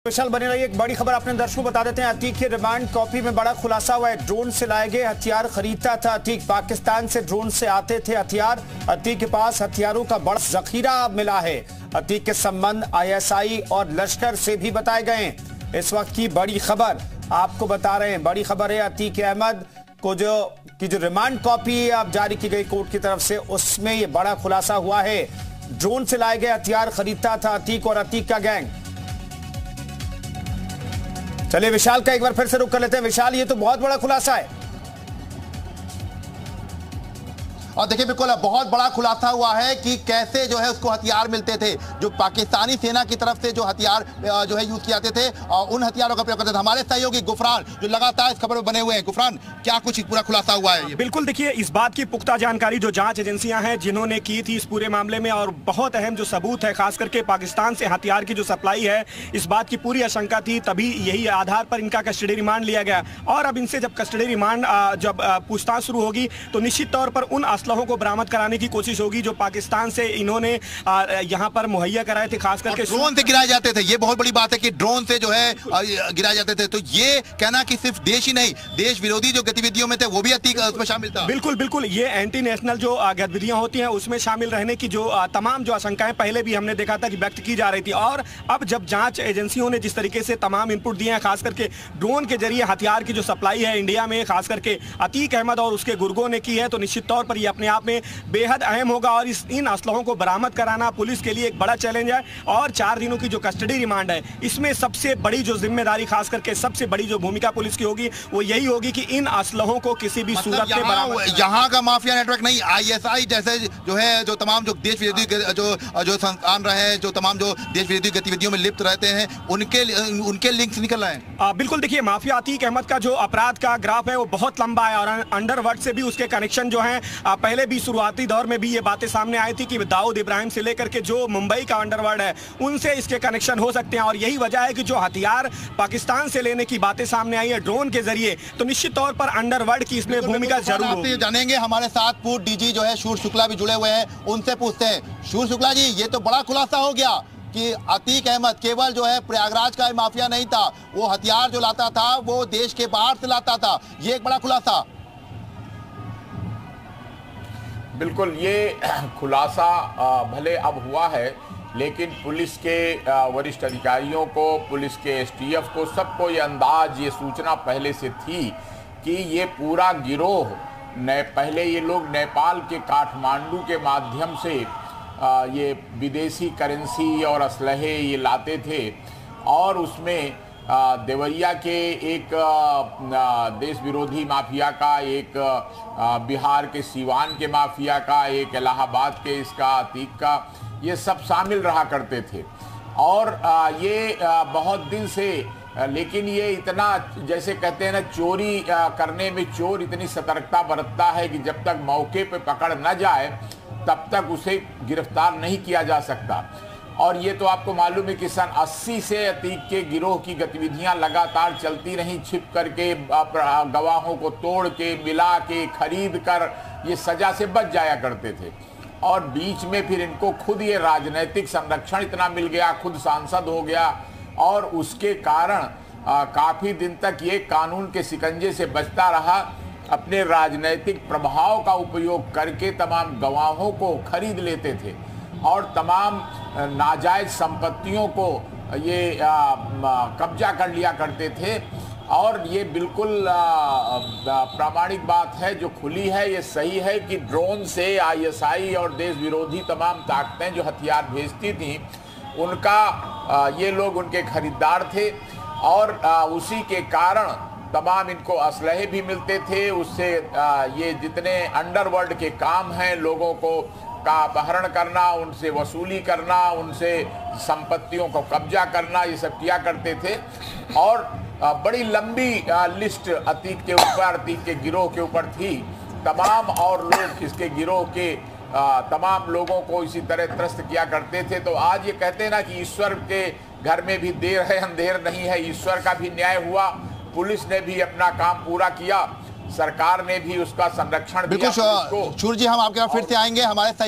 विशाल बने रही एक बड़ी खबर अपने दर्शकों को बता देते हैं। अतीक की रिमांड कॉपी में बड़ा खुलासा हुआ है। ड्रोन से लाए गए हथियार खरीदता था अतीक। पाकिस्तान से ड्रोन से आते थे हथियार। अतीक के पास हथियारों का बड़ा जखीरा मिला है। अतीक के संबंध आईएसआई और लश्कर से भी बताए गए। इस वक्त की बड़ी खबर आपको बता रहे हैं। बड़ी खबर है अतीक अहमद को जो रिमांड कॉपी अब जारी की गई कोर्ट की तरफ से, उसमें ये बड़ा खुलासा हुआ है। ड्रोन से लाए गए हथियार खरीदता था अतीक और अतीक का गैंग। चलिए विशाल का एक बार फिर से रुख कर लेते हैं। विशाल, ये तो बहुत बड़ा खुलासा है। और देखिए बिल्कुल बहुत बड़ा खुलासा हुआ है कि कैसे जो है उसको हथियार मिलते थे। जो पाकिस्तानी सेना की तरफ से जो हथियार जो है यूज किए जाते थे और उन हथियारों का प्रयोग करते थे। हमारे सहयोगी गुफरान जो लगातार इस खबर में बने हुए हैं। गुफरान, क्या कुछ पूरा खुलासा हुआ है? बिल्कुल, देखिए इस बात की पुख्ता जानकारी जो जांच एजेंसियां हैं जिन्होंने की थी इस पूरे मामले में, और बहुत अहम जो सबूत है खास करके पाकिस्तान से हथियार की जो सप्लाई है, इस बात की पूरी आशंका थी। तभी यही आधार पर इनका कस्टडी रिमांड लिया गया। और अब इनसे जब कस्टडी रिमांड जब पूछताछ शुरू होगी तो निश्चित तौर पर उन असलहों को बरामद कराने की कोशिश होगी जो पाकिस्तान से इन्होंने यहां पर मुहैया कराए थे। खास करके ड्रोन से गिराए जाते थे। ये बहुत बड़ी बात है कि ड्रोन से जो है गिराए जाते थे। तो ये कहना कि सिर्फ देश ही नहीं, देश विरोधी जो गतिविधियों में थे वो भी अतीक उसमें शामिल था। बिल्कुल बिल्कुल, ये एंटी नेशनल जो गतिविधियां होती हैं उसमें शामिल रहने की जो तमाम जो आशंकाएं पहले भी हमने देखा था कि व्यक्त की जा रही थी। और अब जब जांच एजेंसियों ने जिस तरीके से तमाम इनपुट दिए हैं, खास करके ड्रोन के जरिए हथियार की जो सप्लाई है इंडिया में खास करके अतीक अहमद और उसके गुर्गों ने की है, तो निश्चित तौर पर यह अपने आप में बेहद अहम होगा। और इन असलहों को बरामद कराना पुलिस के लिए एक बड़ा चैलेंज है। और 4 दिनों की जो कस्टडी रिमांड है, इसमें सबसे बड़ी जो जिम्मेदारी खास करके सबसे बड़ी जो भूमिका पुलिस की होगी वो यही होगी कि इन असलहों को किसी भी सूरत में बरामद। यहाँ का माफिया नेटवर्क नहीं, आईएसआई जैसे जो है जो तमाम जो देश विरोधी जो संस्थान रहे हैं, जो तमाम जो देश विरोधी गतिविधियों में लिप्त रहते हैं, उनके लिंक्स निकल रहे हैं। बिल्कुल, देखिए माफिया अतीक अहमद का जो अपराध का ग्राफ है वो बहुत लंबा है। और अंडरवर्ल्ड से भी उसके कनेक्शन जो है पहले भी शुरुआती दौर में भी ये बातें सामने आई थी कि दाऊद इब्राहिम से लेकर के जो मुंबई का अंडरवर्ल्ड है उनसे इसके कनेक्शन हो सकते हैं। और यही वजह है कि जो हथियार पाकिस्तान से लेने की बातें सामने आई है ड्रोन के जरिए, तो निश्चित तौर पर अंडरवर्ल्ड की इसमें भूमिका जरूर होगी। जानेंगे, हमारे साथ पूर्व डीजी जो है शूर शुक्ला भी जुड़े हुए हैं, उनसे पूछते हैं। शूर शुक्ला जी, ये तो बड़ा खुलासा हो गया कि अतीक अहमद केवल जो है प्रयागराज का माफिया नहीं था, वो हथियार जो लाता था वो देश के बाहर से लाता था। ये एक बड़ा खुलासा। बिल्कुल, ये खुलासा भले अब हुआ है, लेकिन पुलिस के वरिष्ठ अधिकारियों को, पुलिस के एसटीएफ को, सबको ये अंदाज, ये सूचना पहले से थी कि ये पूरा गिरोह पहले ये लोग नेपाल के काठमांडू के माध्यम से ये विदेशी करेंसी और असलहे ये लाते थे। और उसमें देवरिया के एक देश विरोधी माफिया का, एक बिहार के सीवान के माफिया का, एक इलाहाबाद के इसका अतीक का, ये सब शामिल रहा करते थे। और ये बहुत दिन से, लेकिन ये इतना, जैसे कहते हैं ना, चोरी करने में चोर इतनी सतर्कता बरतता है कि जब तक मौके पे पकड़ न जाए तब तक उसे गिरफ्तार नहीं किया जा सकता। और ये तो आपको मालूम है कि सन 80 से अतीक के गिरोह की गतिविधियां लगातार चलती रहीं, छिप करके, गवाहों को तोड़ के, मिला के, खरीद कर ये सजा से बच जाया करते थे। और बीच में फिर इनको खुद ये राजनीतिक संरक्षण इतना मिल गया, खुद सांसद हो गया, और उसके कारण काफ़ी दिन तक ये कानून के शिकंजे से बचता रहा। अपने राजनीतिक प्रभाव का उपयोग करके तमाम गवाहों को खरीद लेते थे और तमाम नाजायज संपत्तियों को ये कब्जा कर लिया करते थे। और ये बिल्कुल प्रामाणिक बात है जो खुली है, ये सही है कि ड्रोन से आईएसआई और देश विरोधी तमाम ताकतें जो हथियार भेजती थीं, उनका ये लोग उनके खरीदार थे। और उसी के कारण तमाम इनको असलहे भी मिलते थे। उससे ये जितने अंडरवर्ल्ड के काम हैं, लोगों को का अपहरण करना, उनसे वसूली करना, उनसे संपत्तियों को कब्जा करना, ये सब किया करते थे। और बड़ी लंबी लिस्ट अतीक के ऊपर, अतीक के गिरोह के ऊपर थी। तमाम और लोग इसके गिरोह के तमाम लोगों को इसी तरह त्रस्त किया करते थे। तो आज ये कहते हैं ना कि ईश्वर के घर में भी देर है अंधेर नहीं है, ईश्वर का भी न्याय हुआ। पुलिस ने भी अपना काम पूरा किया, सरकार ने भी उसका संरक्षण किया। बिल्कुल शूर जी, हम आपके पास फिर से आएंगे। हमारे